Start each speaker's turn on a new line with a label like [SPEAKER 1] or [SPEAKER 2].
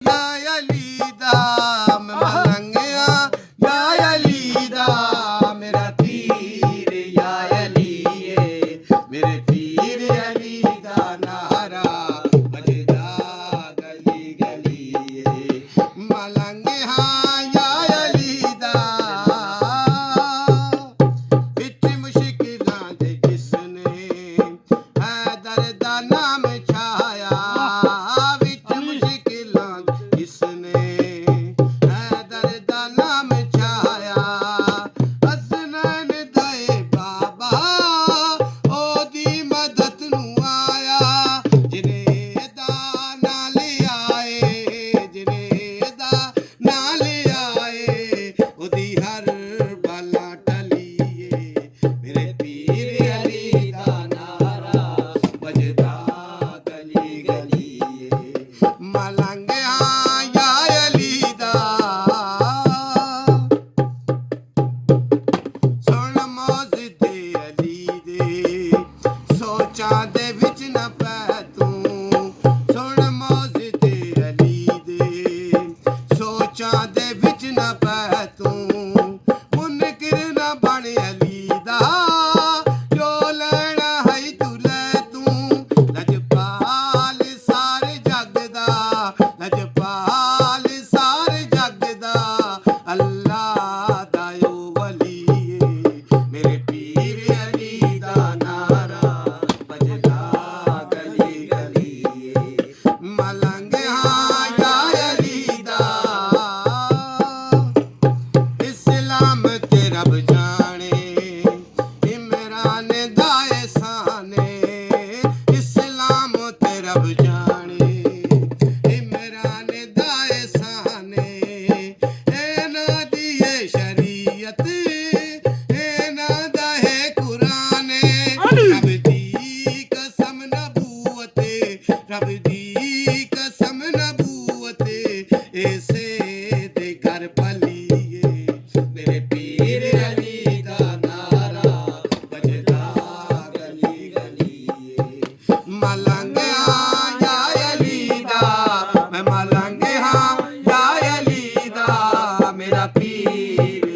[SPEAKER 1] या अली दा मैं मलंगिया या अली दा मेरा पीर या अली मेरे पीर अली दा नारा बजदा गली गली मलंगिया या अली दा विच मुश्किलां दे जिसने हैदर दा नाम छाया विच मुश्किलां जिसने हैदर दा नाम छाया हसनैन दे बाबा ओदी मदद नू आया जिने दा नाल आए जिने दा नाल आए ओदी हर बला टलिए मेरे पीर अली दा नारा बजदा गली गली मलंगिया या अली दा सुन मौज दे अली दे सोचां दे विच न पै तूं सुन मौज दे अली दे सोचां दे विच न पै तूं मुनकिर न बण अली दा जो लैना है तू लै तूं लजपाल सारे जग दा लजपाल सारे जग दा अल्लाह दा ओ वली मेरे पीर अली दा नारा बजदा गली गली मलंगिया या अली दा इस्लाम ते रब जाने इमरान दा एहसाने इस्लाम ते रब जाने इमरान दा एहसाने एना दी ए शरीयत एना दा है कुरान रब दी कसम नबूवत रब दी कसम नबूवत ऐसे दे घर पलिए मेरे पीर अली दा नारा बजदा गली गली मलंगिया या अली दा मैं मलंगिया या अली दा मेरा पीर